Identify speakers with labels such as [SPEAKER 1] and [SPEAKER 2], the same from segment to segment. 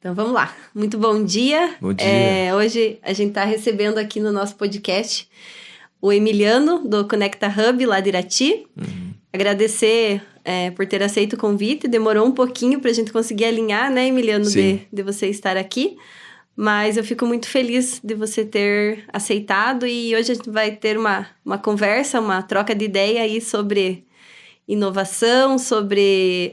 [SPEAKER 1] Então vamos lá. Muito bom dia.
[SPEAKER 2] Bom dia.
[SPEAKER 1] Hoje a gente está recebendo aqui no nosso podcast o Emiliano do Conecta Hub lá de Irati. Agradecer por ter aceito o convite. Demorou um pouquinho para a gente conseguir alinhar, né, Emiliano, de você estar aqui. Mas eu fico muito feliz de você ter aceitado e hoje a gente vai ter uma conversa, uma troca de ideia aí sobre inovação, sobre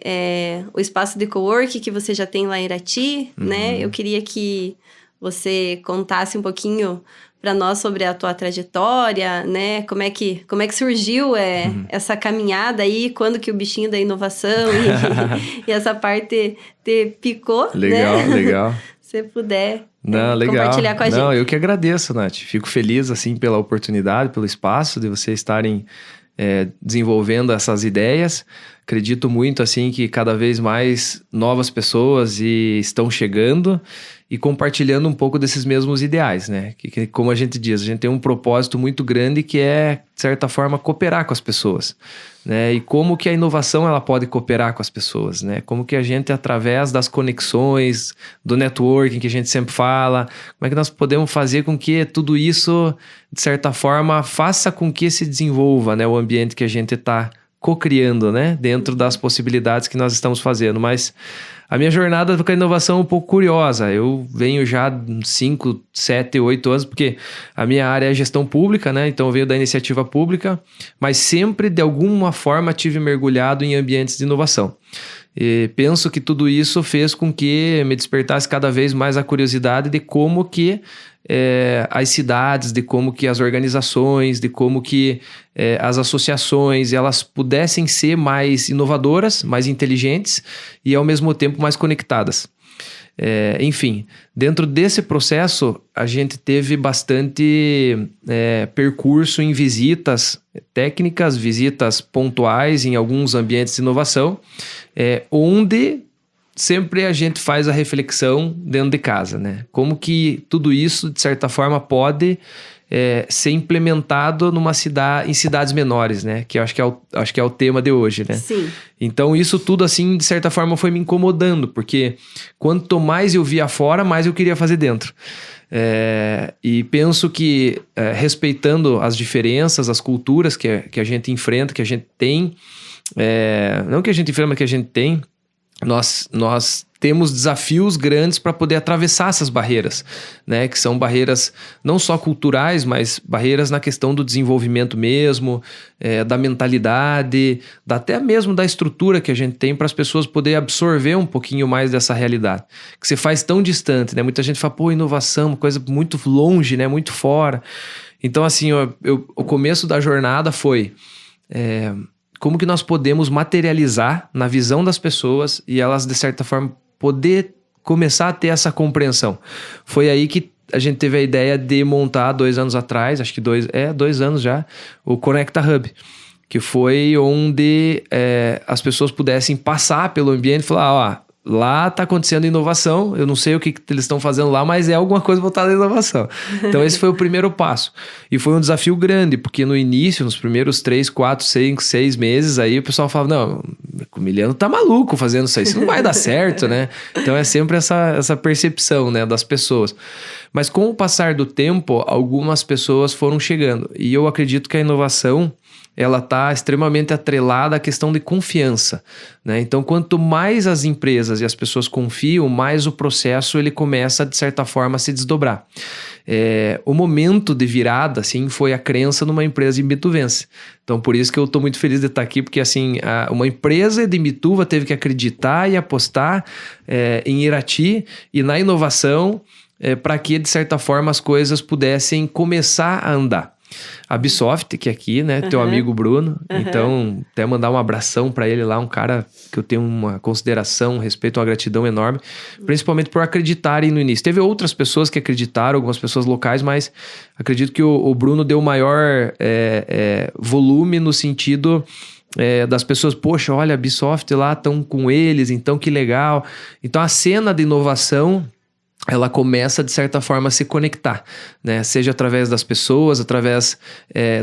[SPEAKER 1] o espaço de cowork que você já tem lá em Irati, né? Eu queria que você contasse um pouquinho para nós sobre a tua trajetória, né? Como é que surgiu essa caminhada aí, quando que o bichinho da inovação e essa parte te picou,
[SPEAKER 2] Legal,
[SPEAKER 1] né?
[SPEAKER 2] legal.
[SPEAKER 1] Se puder
[SPEAKER 2] compartilhar
[SPEAKER 1] com a gente.
[SPEAKER 2] Não, eu que agradeço, Nath. Fico feliz, assim, pela oportunidade, pelo espaço de vocês estarem desenvolvendo essas ideias. Acredito muito, assim, que cada vez mais novas pessoas estão chegando e compartilhando um pouco desses mesmos ideais, né? Que, como a gente diz, a gente tem um propósito muito grande que é, de certa forma, cooperar com as pessoas, né? E como que a inovação ela pode cooperar com as pessoas, né? Como que a gente, através das conexões, do networking que a gente sempre fala, como é que nós podemos fazer com que tudo isso, de certa forma, faça com que se desenvolva, né? O ambiente que a gente está co-criando, né? Dentro das possibilidades que nós estamos fazendo. Mas a minha jornada com a inovação é um pouco curiosa. Eu venho já 5, 7, 8 anos, porque a minha área é gestão pública, né? Então eu venho da iniciativa pública, mas sempre, de alguma forma, tive mergulhado em ambientes de inovação. E penso que tudo isso fez com que me despertasse cada vez mais a curiosidade de como que as cidades, de como que as organizações, de como que as associações, elas pudessem ser mais inovadoras, mais inteligentes e ao mesmo tempo mais conectadas. Enfim, dentro desse processo, a gente teve bastante percurso em visitas técnicas, visitas pontuais em alguns ambientes de inovação, onde sempre a gente faz a reflexão dentro de casa, né? Como que tudo isso, de certa forma, pode ser implementado em cidades menores, né? Que eu acho que é o tema de hoje, né?
[SPEAKER 1] Sim.
[SPEAKER 2] Então, isso tudo, assim, de certa forma, foi me incomodando, porque quanto mais eu via fora, mais eu queria fazer dentro. E penso que, respeitando as diferenças, as culturas que a gente enfrenta, que a gente tem, não que a gente enfrenta, mas que a gente tem, nós temos desafios grandes para poder atravessar essas barreiras, né? Que são barreiras não só culturais, mas barreiras na questão do desenvolvimento mesmo, da mentalidade, até mesmo da estrutura que a gente tem para as pessoas poderem absorver um pouquinho mais dessa realidade, que se faz tão distante, né? Muita gente fala, pô, inovação, uma coisa muito longe, né? Muito fora. Então, assim, o começo da jornada foi... como que nós podemos materializar na visão das pessoas e elas, de certa forma, poder começar a ter essa compreensão. Foi aí que a gente teve a ideia de montar 2 anos atrás, acho que 2 anos já, o Conecta Hub, que foi onde as pessoas pudessem passar pelo ambiente e falar, ó, lá está acontecendo inovação, eu não sei o que eles estão fazendo lá, mas é alguma coisa voltada à inovação. Então esse foi o primeiro passo. E foi um desafio grande, porque no início, nos primeiros 3, 4, 5, 6 meses, aí o pessoal falava, não, o Emiliano tá maluco fazendo isso aí, isso não vai dar certo, né? Então é sempre essa percepção, né, das pessoas. Mas com o passar do tempo, algumas pessoas foram chegando. E eu acredito que a inovação, ela está extremamente atrelada à questão de confiança, né? Então, quanto mais as empresas e as pessoas confiam, mais o processo ele começa, de certa forma, a se desdobrar. O momento de virada, assim, foi a crença numa empresa em Imbituvense. Então, por isso que eu estou muito feliz de estar aqui, porque, assim, uma empresa de Imbituva teve que acreditar e apostar em Irati e na inovação para que, de certa forma, as coisas pudessem começar a andar. A Bisoft, que é aqui, né? Teu amigo Bruno. Então, até mandar um abração para ele lá, um cara que eu tenho uma consideração, um respeito, uma gratidão enorme, principalmente por acreditarem no início. Teve outras pessoas que acreditaram, algumas pessoas locais, mas acredito que o Bruno deu maior volume no sentido das pessoas, poxa, olha, a Bisoft lá estão com eles, então que legal. Então, a cena de inovação, ela começa, de certa forma, a se conectar, né? Seja através das pessoas, através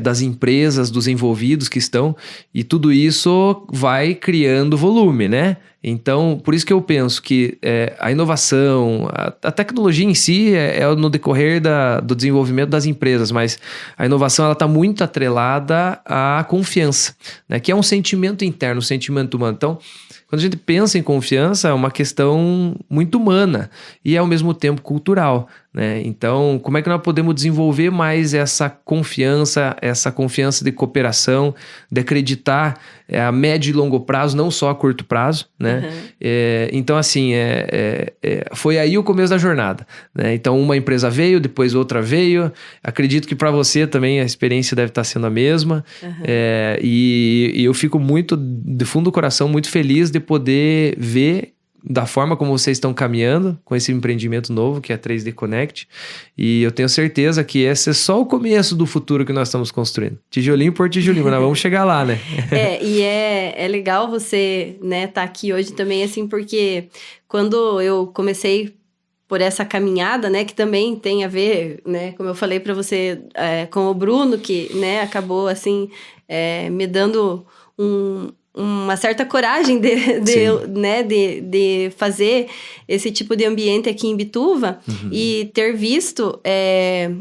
[SPEAKER 2] das empresas, dos envolvidos que estão, e tudo isso vai criando volume, né? Então, por isso que eu penso que a inovação, a tecnologia em si é no decorrer do desenvolvimento das empresas, mas a inovação ela está muito atrelada à confiança, né? Que é um sentimento interno, um sentimento humano. Então, quando a gente pensa em confiança, é uma questão muito humana e ao mesmo tempo cultural, né? Então, como é que nós podemos desenvolver mais essa confiança de cooperação, de acreditar a médio e longo prazo, não só a curto prazo, né? Então, assim, foi aí o começo da jornada, né? Então, uma empresa veio, depois outra veio. Acredito que para você também a experiência deve estar sendo a mesma. E eu fico muito, de fundo do coração, muito feliz de poder ver da forma como vocês estão caminhando com esse empreendimento novo, que é a 3D Connect. E eu tenho certeza que esse é só o começo do futuro que nós estamos construindo. Tijolinho por tijolinho, mas nós vamos chegar lá, né?
[SPEAKER 1] E é legal você, né, tá aqui hoje também, assim, porque quando eu comecei por essa caminhada, né, que também tem a ver, né, como eu falei para você, com o Bruno, que, né, acabou, assim, me dando uma certa coragem de fazer esse tipo de ambiente aqui em Bituva. E ter visto,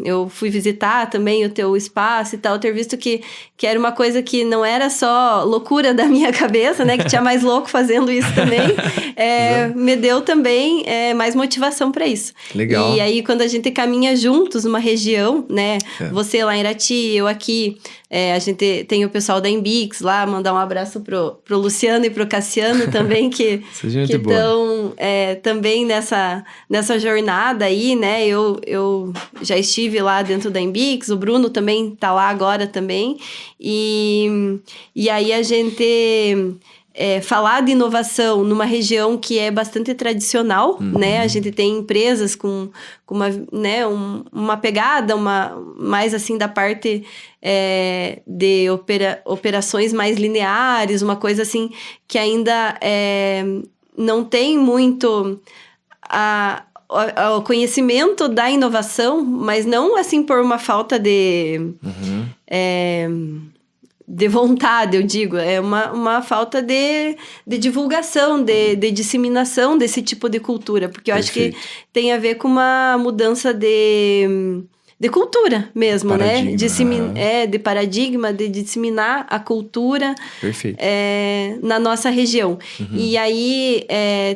[SPEAKER 1] eu fui visitar também o teu espaço e tal, ter visto que era uma coisa que não era só loucura da minha cabeça, né, que tinha mais louco fazendo isso também, me deu também mais motivação para isso.
[SPEAKER 2] Legal.
[SPEAKER 1] E aí, quando a gente caminha juntos numa região, né, você lá em Irati, eu aqui, a gente tem o pessoal da Embix lá, mandar um abraço pro Luciano e pro Cassiano também, que estão também nessa jornada aí, né? Eu já estive lá dentro da Embix, o Bruno também tá lá agora também. E aí a gente... falar de inovação numa região que é bastante tradicional, né? A gente tem empresas com uma, né, uma pegada, mais assim da parte de operações mais lineares, uma coisa assim que ainda não tem muito o conhecimento da inovação, mas não assim por uma falta de vontade, eu digo, é uma falta de divulgação, de disseminação desse tipo de cultura, porque eu acho que tem a ver com uma mudança de cultura mesmo,
[SPEAKER 2] paradigma,
[SPEAKER 1] né? De paradigma, de disseminar a cultura na nossa região. E aí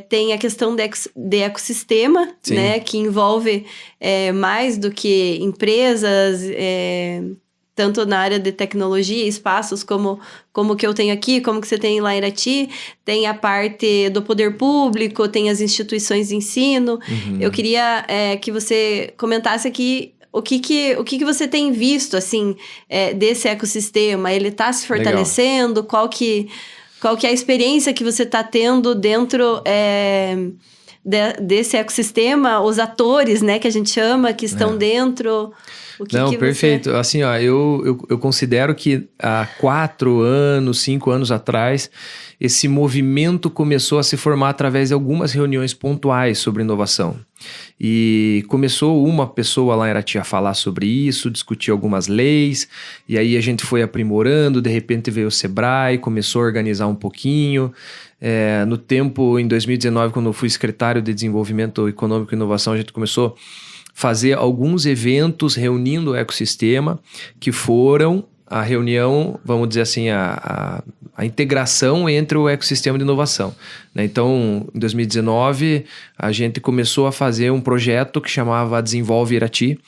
[SPEAKER 1] tem a questão de ecossistema, né? Que envolve mais do que empresas, tanto na área de tecnologia, espaços como que eu tenho aqui, como que você tem lá em Irati, tem a parte do poder público, tem as instituições de ensino. Eu queria que você comentasse aqui o que você tem visto, assim, desse ecossistema. Ele está se fortalecendo? Legal. Qual que é a experiência que você está tendo dentro desse ecossistema? Os atores, né, que a gente chama, que estão dentro...
[SPEAKER 2] Perfeito. Assim, ó, eu considero que há 4 anos, 5 anos atrás, esse movimento começou a se formar através de algumas reuniões pontuais sobre inovação. E começou uma pessoa lá em Irati a falar sobre isso, discutir algumas leis, e aí a gente foi aprimorando, de repente veio o Sebrae, começou a organizar um pouquinho. No tempo, em 2019, quando eu fui secretário de Desenvolvimento Econômico e Inovação, a gente começou fazer alguns eventos reunindo o ecossistema, que foram a reunião, vamos dizer assim, a integração entre o ecossistema de inovação, né? Então, em 2019, a gente começou a fazer um projeto que chamava Desenvolve Irati,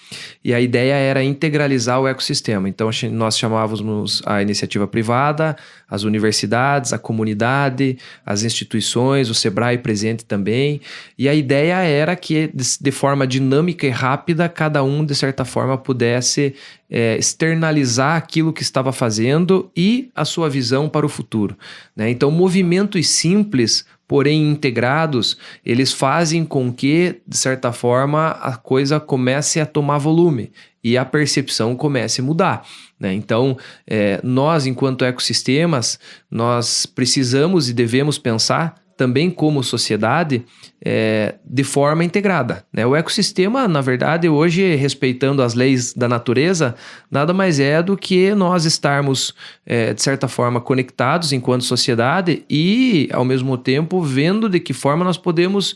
[SPEAKER 2] e a ideia era integralizar o ecossistema. Então, nós chamávamos a iniciativa privada, as universidades, a comunidade, as instituições, o Sebrae presente também, e a ideia era que, de forma dinâmica e rápida, cada um, de certa forma, pudesse externalizar aquilo que estava fazendo e a sua visão para o futuro, né? Então, movimentos simples, porém integrados, eles fazem com que, de certa forma, a coisa comece a tomar volume e a percepção comece a mudar, né? Então, nós, enquanto ecossistemas, nós precisamos e devemos pensar também como sociedade, de forma integrada, né? O ecossistema, na verdade, hoje, respeitando as leis da natureza, nada mais é do que nós estarmos, de certa forma, conectados enquanto sociedade e, ao mesmo tempo, vendo de que forma nós podemos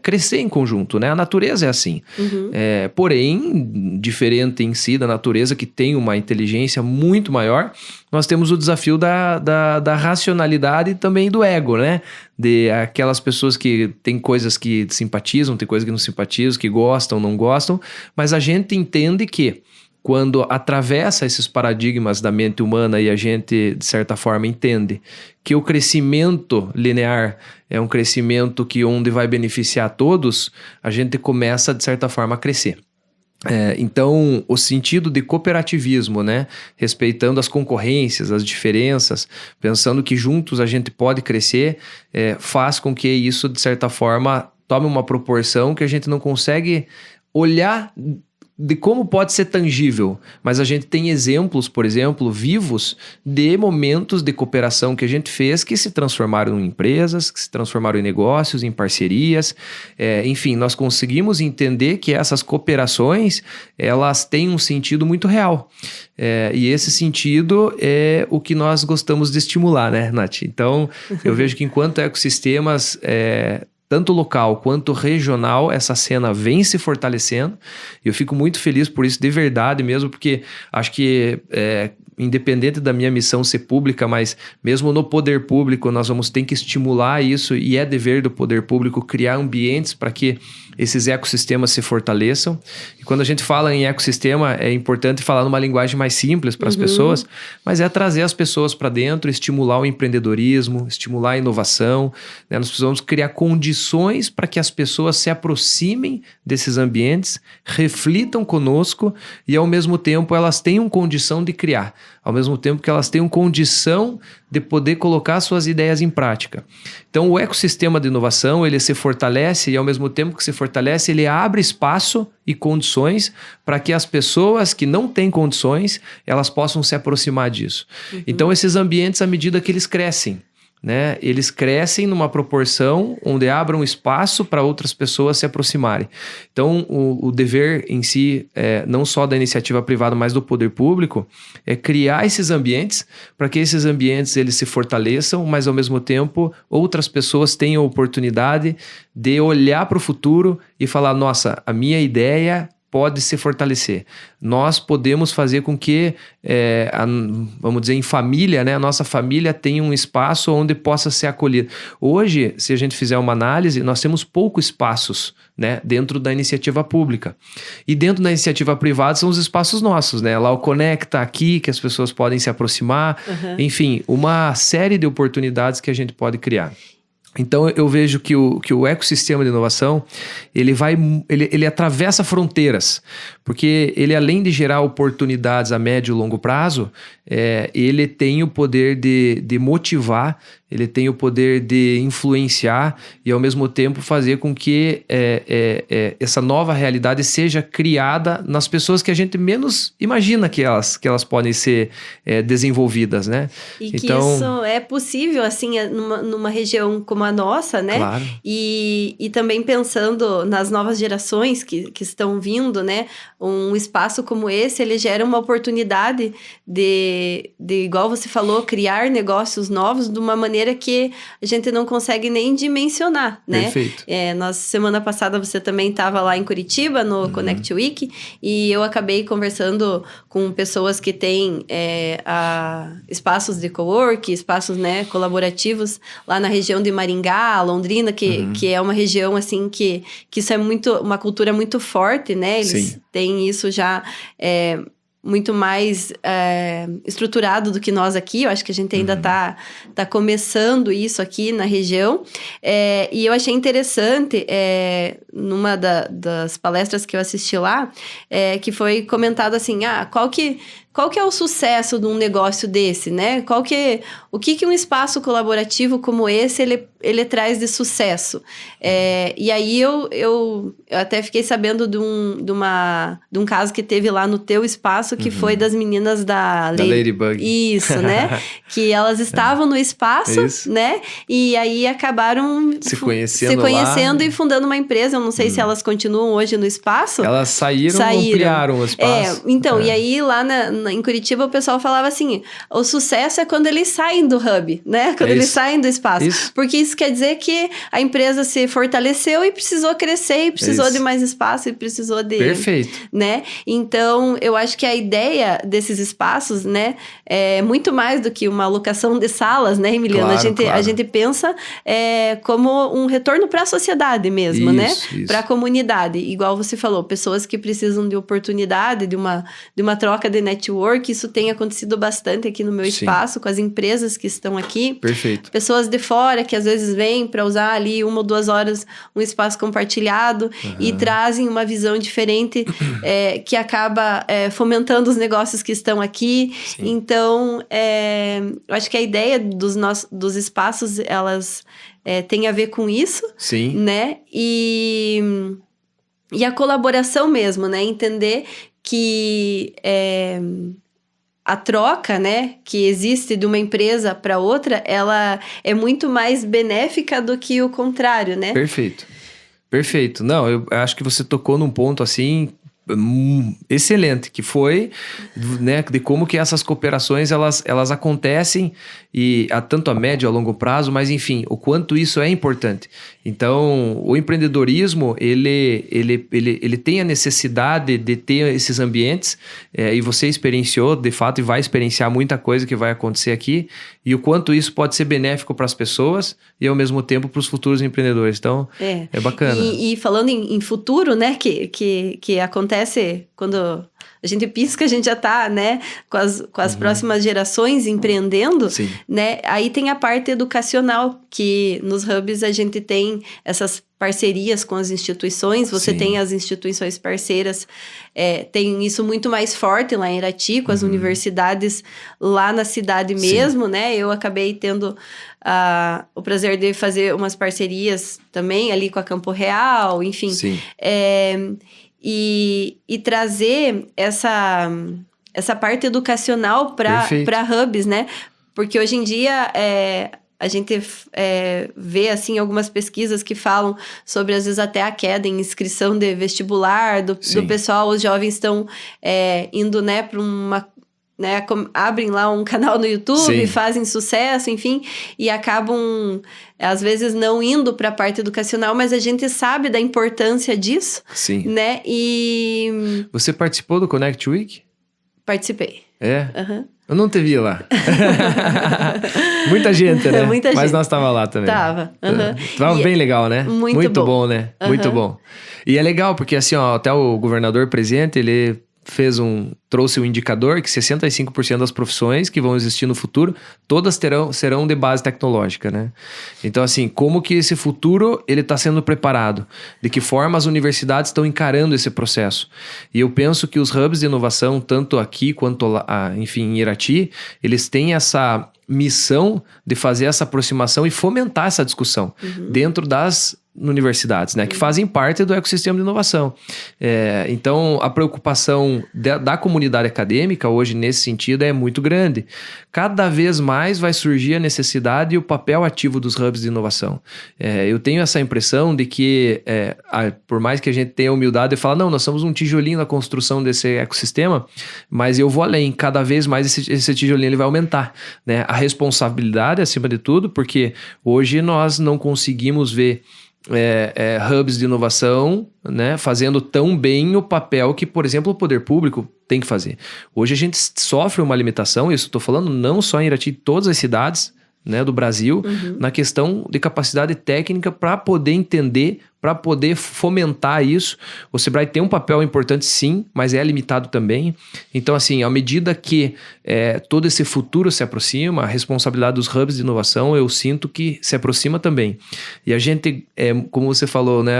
[SPEAKER 2] crescer em conjunto, né? A natureza é assim. Porém, diferente em si da natureza, que tem uma inteligência muito maior, nós temos o desafio da racionalidade e também do ego, né? De aquelas pessoas que têm coisas que simpatizam, tem coisas que não simpatizam, que gostam, não gostam, mas a gente entende que quando atravessa esses paradigmas da mente humana e a gente, de certa forma, entende que o crescimento linear é um crescimento onde vai beneficiar a todos, a gente começa, de certa forma, a crescer. Então, o sentido de cooperativismo, né? Respeitando as concorrências, as diferenças, pensando que juntos a gente pode crescer, faz com que isso, de certa forma, tome uma proporção que a gente não consegue olhar de como pode ser tangível, mas a gente tem exemplos, por exemplo, vivos de momentos de cooperação que a gente fez que se transformaram em empresas, que se transformaram em negócios, em parcerias, enfim, nós conseguimos entender que essas cooperações, elas têm um sentido muito real, e esse sentido é o que nós gostamos de estimular, né, Nath? Então, eu vejo que enquanto ecossistemas, tanto local quanto regional, essa cena vem se fortalecendo. E eu fico muito feliz por isso, de verdade mesmo, porque acho que, independente da minha missão ser pública, mas mesmo no poder público, nós vamos ter que estimular isso, e é dever do poder público criar ambientes para que esses ecossistemas se fortaleçam. E quando a gente fala em ecossistema, é importante falar numa linguagem mais simples para as pessoas, mas é trazer as pessoas para dentro, estimular o empreendedorismo, estimular a inovação, né? Nós precisamos criar condições para que as pessoas se aproximem desses ambientes, reflitam conosco e, ao mesmo tempo, elas tenham condição de criar, ao mesmo tempo que elas tenham condição de poder colocar suas ideias em prática. Então, o ecossistema de inovação, ele se fortalece e, ao mesmo tempo que se fortalece, ele abre espaço e condições para que as pessoas que não têm condições, elas possam se aproximar disso. Então, esses ambientes, à medida que eles crescem, né? Eles crescem numa proporção onde abram espaço para outras pessoas se aproximarem. Então, o dever em si, não só da iniciativa privada, mas do poder público, é criar esses ambientes para que esses ambientes eles se fortaleçam, mas ao mesmo tempo outras pessoas tenham a oportunidade de olhar para o futuro e falar, nossa, a minha ideia pode se fortalecer. Nós podemos fazer com que, vamos dizer, em família, né, a nossa família tenha um espaço onde possa ser acolhida. Hoje, se a gente fizer uma análise, nós temos poucos espaços, né, dentro da iniciativa pública. E dentro da iniciativa privada são os espaços nossos, né? Lá o Conecta, aqui, que as pessoas podem se aproximar. Enfim, uma série de oportunidades que a gente pode criar. Então, eu vejo que o ecossistema de inovação, ele atravessa fronteiras, porque ele, além de gerar oportunidades a médio e longo prazo, ele tem o poder de motivar, ele tem o poder de influenciar e, ao mesmo tempo, fazer com que essa nova realidade seja criada nas pessoas que a gente menos imagina que elas podem ser desenvolvidas, né?
[SPEAKER 1] E que isso é possível, assim, numa região como a nossa, né?
[SPEAKER 2] Claro.
[SPEAKER 1] E também pensando nas novas gerações que estão vindo, né? Um espaço como esse, ele gera uma oportunidade de, igual você falou, criar negócios novos de uma maneira que a gente não consegue nem dimensionar, né?
[SPEAKER 2] Perfeito.
[SPEAKER 1] Semana passada você também estava lá em Curitiba, no Connect Week, e eu acabei conversando com pessoas que têm espaços de cowork, espaços, né, colaborativos lá na região de Maringá, Londrina, que é uma região, assim, que isso é uma cultura muito forte, né? Eles têm isso já muito mais estruturado do que nós aqui. Eu acho que a gente ainda tá começando isso aqui na região. E eu achei interessante, numa das palestras que eu assisti lá, que foi comentado assim, qual que é o sucesso de um negócio desse, né? O que um espaço colaborativo como esse, ele traz de sucesso? E aí eu até fiquei sabendo de um caso que teve lá no teu espaço, que foi das meninas da
[SPEAKER 2] Ladybug.
[SPEAKER 1] Isso, né? Que elas estavam no espaço, né? E aí acabaram
[SPEAKER 2] se conhecendo
[SPEAKER 1] e fundando uma empresa. Eu não sei se elas continuam hoje no espaço.
[SPEAKER 2] Elas saíram. Ampliaram o espaço.
[SPEAKER 1] E aí lá em Curitiba o pessoal falava assim, o sucesso é quando eles saem do hub, né? Quando eles saem do espaço. Porque isso quer dizer que a empresa se fortaleceu e precisou crescer, e precisou de mais espaço, e precisou de...
[SPEAKER 2] Perfeito.
[SPEAKER 1] Né? Então, eu acho que a ideia desses espaços, né, é muito mais do que uma alocação de salas, né, Emiliano?
[SPEAKER 2] Claro,
[SPEAKER 1] a gente pensa como um retorno para a sociedade mesmo, né? Para a comunidade. Igual você falou, pessoas que precisam de oportunidade, de uma troca de network. Isso tem acontecido bastante aqui no meu espaço, com as empresas que estão aqui.
[SPEAKER 2] Perfeito.
[SPEAKER 1] Pessoas de fora que às vezes vêm para usar ali 1 ou 2 horas um espaço compartilhado e trazem uma visão diferente que acaba fomentando os negócios que estão aqui. Sim. Então, eu acho que a ideia dos espaços, elas têm a ver com isso.
[SPEAKER 2] Sim.
[SPEAKER 1] Né? E a colaboração mesmo, né? Entender que a troca, né, que existe de uma empresa para outra, ela é muito mais benéfica do que o contrário, né?
[SPEAKER 2] Perfeito. Não, eu acho que você tocou num ponto assim excelente, que foi, né, de como que essas cooperações elas acontecem e tanto a médio a longo prazo, mas enfim, o quanto isso é importante. Então, o empreendedorismo, ele tem a necessidade de ter esses ambientes, e você experienciou, de fato, e vai experienciar muita coisa que vai acontecer aqui, e o quanto isso pode ser benéfico para as pessoas e, ao mesmo tempo, para os futuros empreendedores. Então, é bacana.
[SPEAKER 1] E falando em futuro, né, que acontece quando a gente pisca, a gente já está, né, com as próximas gerações empreendendo,
[SPEAKER 2] Sim.
[SPEAKER 1] Né? Aí tem a parte educacional, que nos hubs a gente tem essas parcerias com as instituições, você
[SPEAKER 2] Sim.
[SPEAKER 1] tem as instituições parceiras, tem isso muito mais forte lá em Irati, com as universidades lá na cidade mesmo, Sim. Né? Eu acabei tendo o prazer de fazer umas parcerias também ali com a Campo Real, enfim.
[SPEAKER 2] Sim.
[SPEAKER 1] E trazer essa parte educacional para hubs, né? Porque hoje em dia a gente vê assim, algumas pesquisas que falam sobre, às vezes, até a queda em inscrição de vestibular do pessoal. Os jovens estão indo, né, para uma... Né, abrem lá um canal no YouTube, fazem sucesso, enfim, e acabam, às vezes, não indo para a parte educacional, mas a gente sabe da importância disso,
[SPEAKER 2] Sim.
[SPEAKER 1] Né, e...
[SPEAKER 2] Você participou do Connect Week?
[SPEAKER 1] Participei.
[SPEAKER 2] Eu não te vi lá. Muita gente, né?
[SPEAKER 1] Muita
[SPEAKER 2] mas
[SPEAKER 1] gente.
[SPEAKER 2] Nós tava lá também.
[SPEAKER 1] Tava
[SPEAKER 2] bem legal, né?
[SPEAKER 1] Muito
[SPEAKER 2] bom, né? Muito bom. E é legal, porque assim, ó, até o governador presente, ele trouxe um indicador que 65% das profissões que vão existir no futuro, todas serão de base tecnológica, né? Então, assim, como que esse futuro ele está sendo preparado? De que forma as universidades estão encarando esse processo? E eu penso que os hubs de inovação, tanto aqui quanto lá, enfim, em Irati, eles têm essa missão de fazer essa aproximação e fomentar essa discussão dentro das universidades, né? Que fazem parte do ecossistema de inovação. Então, a preocupação da comunidade acadêmica hoje, nesse sentido, é muito grande. Cada vez mais vai surgir a necessidade e o papel ativo dos hubs de inovação. Eu tenho essa impressão de que, por mais que a gente tenha a humildade de falar, não, nós somos um tijolinho na construção desse ecossistema, mas eu vou além. Cada vez mais esse tijolinho ele vai aumentar, né? A responsabilidade, acima de tudo, porque hoje nós não conseguimos ver hubs de inovação, né, fazendo tão bem o papel que, por exemplo, o poder público tem que fazer. Hoje a gente sofre uma limitação, isso estou falando não só em Irati, todas as cidades, né, do Brasil, na questão de capacidade técnica para poder entender, para poder fomentar isso. O Sebrae tem um papel importante, sim, mas é limitado também. Então, assim, à medida que todo esse futuro se aproxima, a responsabilidade dos hubs de inovação, eu sinto que se aproxima também. E a gente, como você falou, né,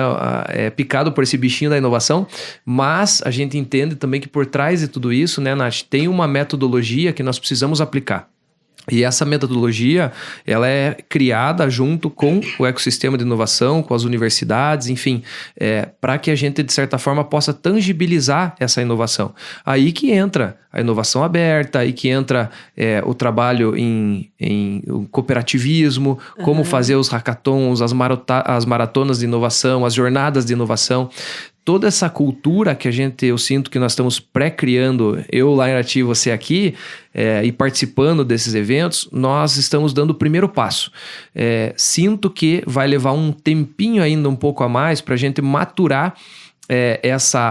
[SPEAKER 2] é picado por esse bichinho da inovação, mas a gente entende também que por trás de tudo isso, né, Nath, tem uma metodologia que nós precisamos aplicar. E essa metodologia, ela é criada junto com o ecossistema de inovação, com as universidades, enfim, para que a gente, de certa forma, possa tangibilizar essa inovação. Aí que entra a inovação aberta, aí que entra o trabalho em cooperativismo, como fazer os hackathons, as maratonas de inovação, as jornadas de inovação. Toda essa cultura que eu sinto que nós estamos pré-criando, eu lá em Irati, você aqui, e participando desses eventos, nós estamos dando o primeiro passo. Sinto que vai levar um tempinho ainda um pouco a mais para a gente maturar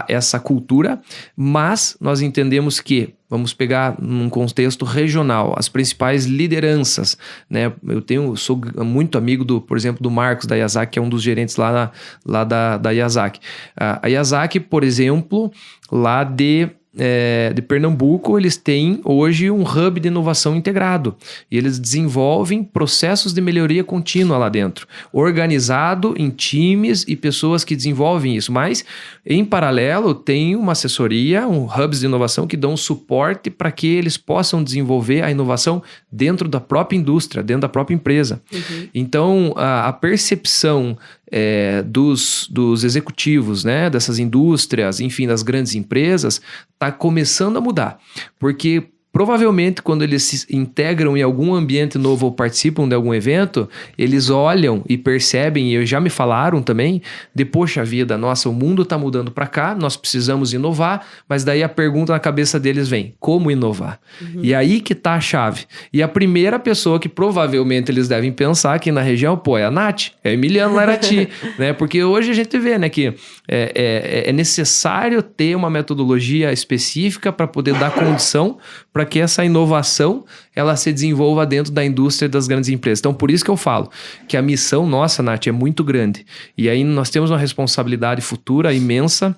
[SPEAKER 2] essa cultura, mas nós entendemos que, vamos pegar num contexto regional, as principais lideranças, né? Sou muito amigo, por exemplo, do Marcos da Yazaki, que é um dos gerentes lá da Yazaki. A Yazaki, por exemplo, lá de Pernambuco, eles têm hoje um hub de inovação integrado e eles desenvolvem processos de melhoria contínua lá dentro, organizado em times e pessoas que desenvolvem isso, mas em paralelo tem uma assessoria, hubs de inovação que dão suporte para que eles possam desenvolver a inovação dentro da própria indústria, dentro da própria empresa. Então a percepção dos executivos, né, dessas indústrias, enfim, das grandes empresas, está começando a mudar, porque provavelmente quando eles se integram em algum ambiente novo ou participam de algum evento, eles olham e percebem, e já me falaram também, poxa vida, nossa, o mundo está mudando para cá, nós precisamos inovar, mas daí a pergunta na cabeça deles vem, como inovar? E aí que está a chave. E a primeira pessoa que provavelmente eles devem pensar aqui na região, é a Nath, é o Emiliano Larati, né? Porque hoje a gente vê, né, que é necessário ter uma metodologia específica para poder dar condição para que essa inovação ela se desenvolva dentro da indústria das grandes empresas. Então, por isso que eu falo que a missão nossa, Nath, é muito grande. E aí nós temos uma responsabilidade futura imensa,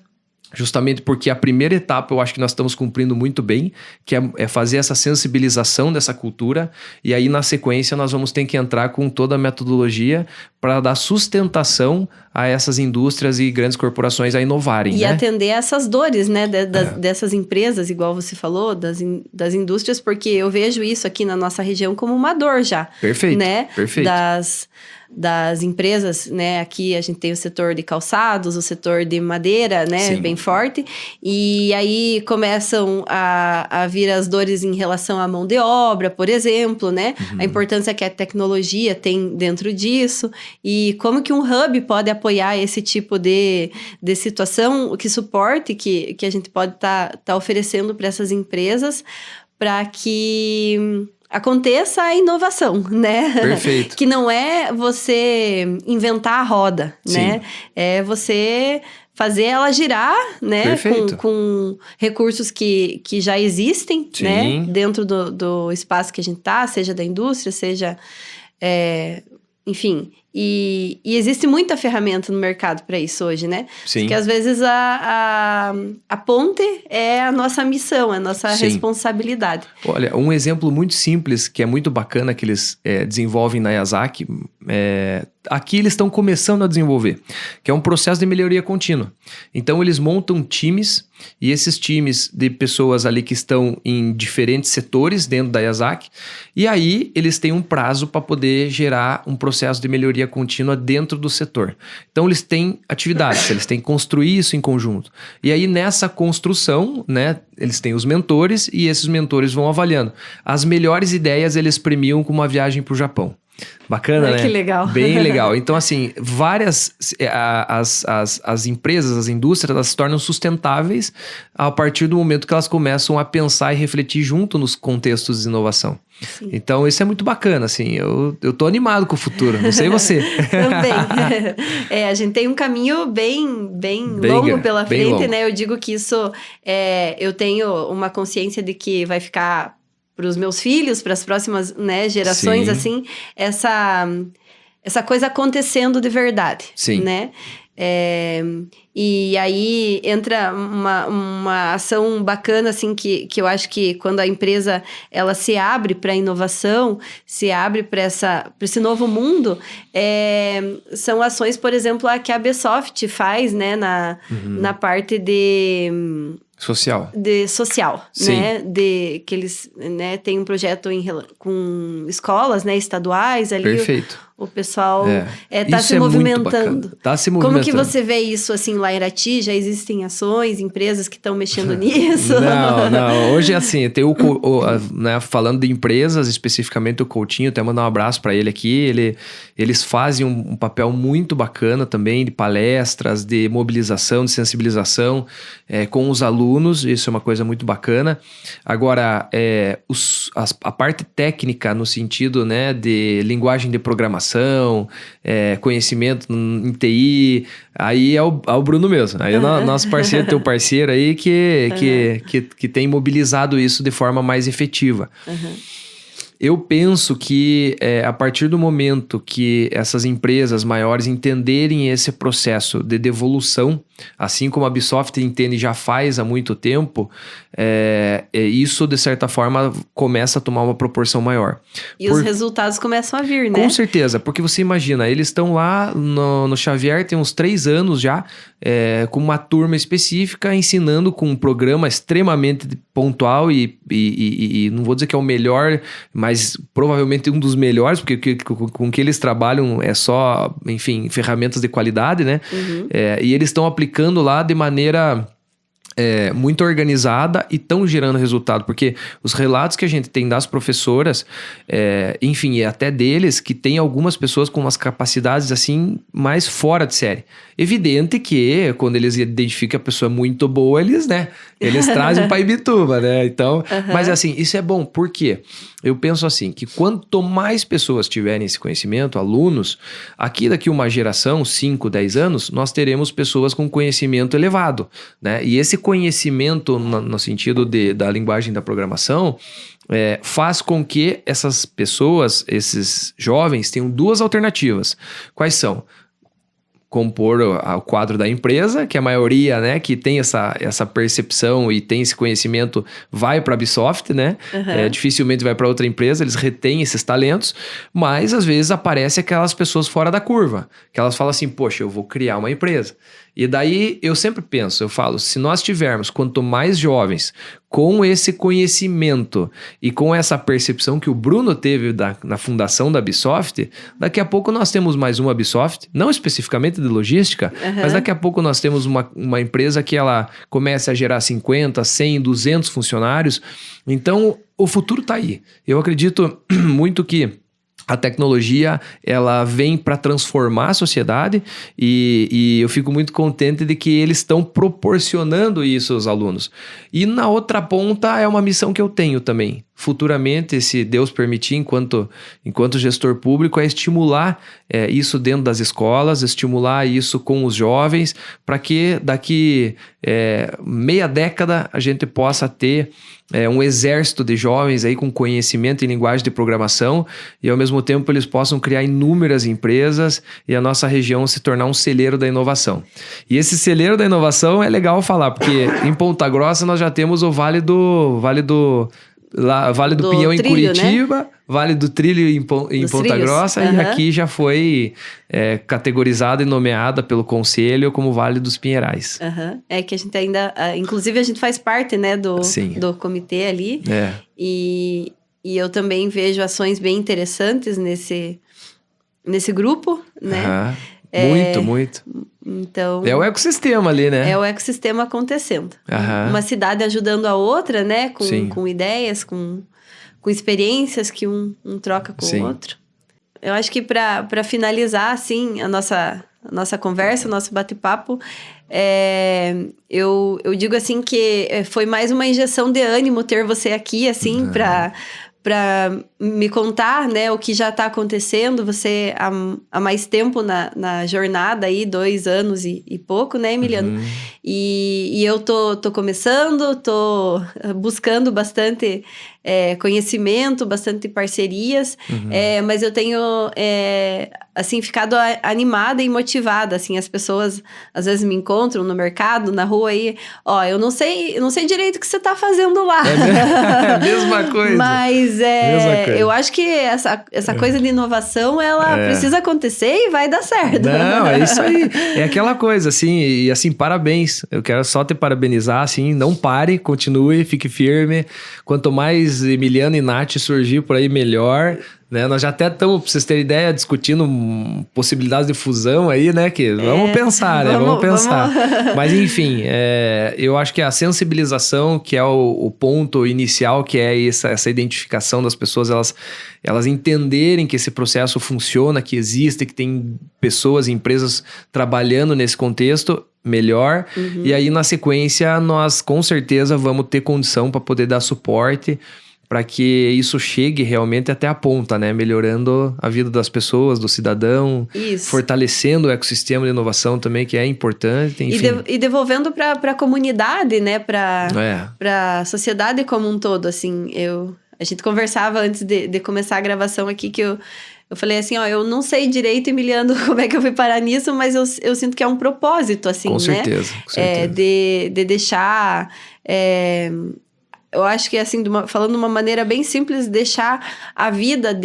[SPEAKER 2] justamente porque a primeira etapa eu acho que nós estamos cumprindo muito bem, que é fazer essa sensibilização dessa cultura, e aí na sequência nós vamos ter que entrar com toda a metodologia para dar sustentação a essas indústrias e grandes corporações a inovarem.
[SPEAKER 1] E atender essas dores, né, dessas empresas, igual você falou, das indústrias, porque eu vejo isso aqui na nossa região como uma dor já.
[SPEAKER 2] Perfeito,
[SPEAKER 1] né?
[SPEAKER 2] perfeito.
[SPEAKER 1] Das empresas, né? Aqui a gente tem o setor de calçados, o setor de madeira, né?
[SPEAKER 2] Sim.
[SPEAKER 1] Bem forte. E aí começam a vir as dores em relação à mão de obra, por exemplo, né? A importância que a tecnologia tem dentro disso. E como que um hub pode apoiar esse tipo de situação, que suporte que a gente pode tá oferecendo para essas empresas para que aconteça a inovação, né?
[SPEAKER 2] Perfeito.
[SPEAKER 1] Que não é você inventar a roda,
[SPEAKER 2] Sim.
[SPEAKER 1] né? É você fazer ela girar, né? Com recursos que já existem,
[SPEAKER 2] Sim.
[SPEAKER 1] né? Dentro do espaço que a gente tá, seja da indústria, seja... enfim, e existe muita ferramenta no mercado para isso hoje, né?
[SPEAKER 2] Sim.
[SPEAKER 1] Porque às vezes a ponte é a nossa missão, é a nossa
[SPEAKER 2] Sim.
[SPEAKER 1] responsabilidade.
[SPEAKER 2] Olha, um exemplo muito simples, que é muito bacana, que eles desenvolvem na Yazaki, aqui eles estão começando a desenvolver, que é um processo de melhoria contínua. Então eles montam times, e esses times de pessoas ali que estão em diferentes setores dentro da Yazaki, e aí eles têm um prazo para poder gerar um processo de melhoria contínua dentro do setor. Então eles têm atividades, eles têm que construir isso em conjunto. E aí nessa construção, né, eles têm os mentores, e esses mentores vão avaliando. As melhores ideias eles premiam com uma viagem para o Japão. Bacana, né?
[SPEAKER 1] Que legal.
[SPEAKER 2] Bem legal. Então, assim, as empresas, as indústrias, elas se tornam sustentáveis a partir do momento que elas começam a pensar e refletir junto nos contextos de inovação. Sim. Então, isso é muito bacana, assim. Eu tô animado com o futuro, não sei você.
[SPEAKER 1] Também. A gente tem um caminho bem longo pela frente,
[SPEAKER 2] longo.
[SPEAKER 1] Né? Eu digo que isso, eu tenho uma consciência de que vai ficar os meus filhos, para as próximas, né, gerações,
[SPEAKER 2] Sim.
[SPEAKER 1] assim, essa coisa acontecendo de verdade,
[SPEAKER 2] Sim.
[SPEAKER 1] né? E aí entra uma ação bacana, assim, que eu acho que quando a empresa ela se abre para a inovação, se abre para esse novo mundo, são ações, por exemplo, a que a Bsoft faz, né, na parte
[SPEAKER 2] Social.
[SPEAKER 1] social,
[SPEAKER 2] Sim.
[SPEAKER 1] né? Que eles, né, têm um projeto com escolas, né, estaduais ali.
[SPEAKER 2] Perfeito.
[SPEAKER 1] O pessoal tá
[SPEAKER 2] Isso
[SPEAKER 1] se movimentando.
[SPEAKER 2] Tá se movimentando.
[SPEAKER 1] Como que você vê isso, assim, lá em Irati? Já existem ações, empresas que estão mexendo nisso?
[SPEAKER 2] Não. Hoje, assim, tem né, falando de empresas, especificamente o Coutinho, até mandar um abraço para ele aqui. Eles fazem um papel muito bacana também de palestras, de mobilização, de sensibilização com os alunos. Isso é uma coisa muito bacana. Agora, a parte técnica no sentido, né, de linguagem de programação, conhecimento em TI, aí é o Bruno mesmo. Aí é nosso parceiro, teu parceiro aí que tem mobilizado isso de forma mais efetiva. Eu penso que a partir do momento que essas empresas maiores entenderem esse processo de devolução, assim como a Bsoft entende e já faz há muito tempo, isso de certa forma começa a tomar uma proporção maior.
[SPEAKER 1] E os resultados começam a vir, né?
[SPEAKER 2] Com certeza, porque você imagina, eles estão lá no Xavier tem uns 3 anos já, com uma turma específica, ensinando com um programa extremamente pontual e não vou dizer que é o melhor, mas provavelmente um dos melhores, porque com que eles trabalham é só, enfim, ferramentas de qualidade, né? E eles estão aplicando lá de maneira muito organizada e estão gerando resultado, porque os relatos que a gente tem das professoras, enfim, e até deles, que tem algumas pessoas com umas capacidades assim mais fora de série. Evidente que quando eles identificam a pessoa muito boa, eles trazem para Ibituba, né? Então, mas assim, isso é bom, por quê? Eu penso assim, que quanto mais pessoas tiverem esse conhecimento, alunos, daqui uma geração, 5, 10 anos, nós teremos pessoas com conhecimento elevado, né? E esse conhecimento no sentido da linguagem da programação faz com que essas pessoas, esses jovens, tenham 2 alternativas. Quais são? Compor o quadro da empresa, que a maioria, né, que tem essa percepção e tem esse conhecimento, vai para a Bsoft, né? Dificilmente vai para outra empresa, eles retêm esses talentos, mas às vezes aparece aquelas pessoas fora da curva, que elas falam assim, poxa, eu vou criar uma empresa. E daí eu sempre penso, eu falo, se nós tivermos quanto mais jovens com esse conhecimento e com essa percepção que o Bruno teve na fundação da Bsoft, daqui a pouco nós temos mais uma Bsoft, não especificamente de logística, mas daqui a pouco nós temos uma empresa que ela começa a gerar 50, 100, 200 funcionários. Então, o futuro está aí. Eu acredito muito que a tecnologia, ela vem para transformar a sociedade e eu fico muito contente de que eles estão proporcionando isso aos alunos. E na outra ponta é uma missão que eu tenho também. Futuramente, se Deus permitir, enquanto gestor público, é estimular isso dentro das escolas, estimular isso com os jovens, para que daqui meia década a gente possa ter um exército de jovens aí com conhecimento em linguagem de programação e ao mesmo tempo eles possam criar inúmeras empresas e a nossa região se tornar um celeiro da inovação. E esse celeiro da inovação é legal falar, porque em Ponta Grossa nós já temos o Vale do Pinhão em Curitiba, né? Vale do Trilho em Ponta Grossa, e aqui já foi categorizada e nomeada pelo Conselho como Vale dos Pinheirais.
[SPEAKER 1] É que a gente ainda... inclusive, a gente faz parte, né, do comitê ali. E eu também vejo ações bem interessantes nesse grupo, né?
[SPEAKER 2] Muito.
[SPEAKER 1] Então,
[SPEAKER 2] é o ecossistema ali, né?
[SPEAKER 1] É o ecossistema acontecendo. Uma cidade ajudando a outra, né? Com ideias, com experiências que um troca com o outro. Eu acho que para finalizar, assim, a nossa conversa, o nosso bate-papo, eu digo assim que foi mais uma injeção de ânimo ter você aqui, assim, para me contar, né, o que já está acontecendo. Você há mais tempo na jornada aí, 2 anos e pouco, né, Emiliano? E eu tô começando, tô buscando bastante conhecimento, bastante parcerias, mas eu tenho, assim, ficado animada e motivada, assim, as pessoas às vezes me encontram no mercado, na rua aí, ó, eu não sei direito o que você tá fazendo lá.
[SPEAKER 2] É mesma coisa.
[SPEAKER 1] Mas eu acho que essa coisa de inovação, ela precisa acontecer e vai dar certo.
[SPEAKER 2] Não, é isso aí. É aquela coisa, assim, e assim, parabéns. Eu quero só te parabenizar, assim, não pare, continue, fique firme. Quanto mais Emiliano e Nath surgir por aí, melhor. Né? Nós já até estamos, pra vocês terem ideia, discutindo possibilidades de fusão aí, né? Que vamos pensar, né? Vamos pensar. Mas enfim, eu acho que a sensibilização, que é o ponto inicial, que é essa identificação das pessoas, elas entenderem que esse processo funciona, que existe, que tem pessoas e empresas trabalhando nesse contexto, melhor. E aí, na sequência, nós com certeza vamos ter condição para poder dar suporte para que isso chegue realmente até a ponta, né? Melhorando a vida das pessoas, do cidadão, fortalecendo o ecossistema de inovação também, que é importante, enfim.
[SPEAKER 1] E devolvendo para a comunidade, né? Para a sociedade como um todo, assim. A gente conversava antes de começar a gravação aqui, que eu falei assim, ó, eu não sei direito, Emiliano, como é que eu fui parar nisso, mas eu sinto que é um propósito, assim,
[SPEAKER 2] com certeza,
[SPEAKER 1] né?
[SPEAKER 2] Com certeza.
[SPEAKER 1] De deixar... eu acho que, assim, falando de uma maneira bem simples, deixar a vida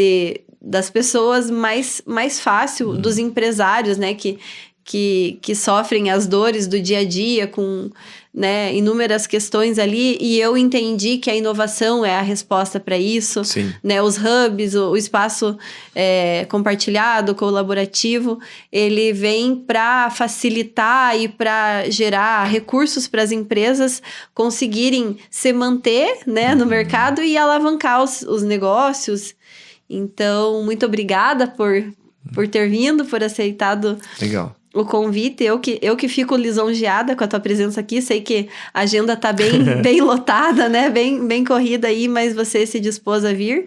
[SPEAKER 1] das pessoas mais fácil, dos empresários, né? Que sofrem as dores do dia a dia com, né, inúmeras questões ali, e eu entendi que a inovação é a resposta para isso.
[SPEAKER 2] Sim.
[SPEAKER 1] Né, os hubs, o espaço compartilhado, colaborativo, ele vem para facilitar e para gerar recursos para as empresas conseguirem se manter, né, no mercado e alavancar os negócios. Então, muito obrigada por ter vindo, por aceitado.
[SPEAKER 2] Legal.
[SPEAKER 1] O convite, eu que fico lisonjeada com a tua presença aqui, sei que a agenda tá bem lotada, né, bem corrida aí, mas você se dispôs a vir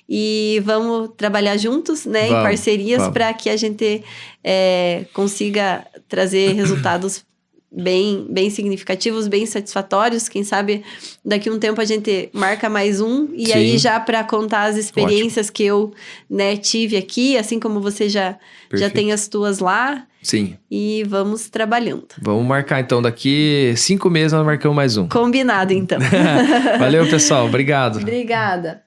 [SPEAKER 1] e vamos trabalhar juntos, né, em parcerias para que a gente consiga trazer resultados bem significativos, bem satisfatórios. Quem sabe daqui a um tempo a gente marca mais um e aí já para contar as experiências que eu, né, tive aqui, assim como você já tem as tuas lá.
[SPEAKER 2] Sim.
[SPEAKER 1] E vamos trabalhando.
[SPEAKER 2] Vamos marcar então, daqui 5 meses nós marcamos mais um.
[SPEAKER 1] Combinado então.
[SPEAKER 2] Valeu, pessoal, obrigado.
[SPEAKER 1] Obrigada.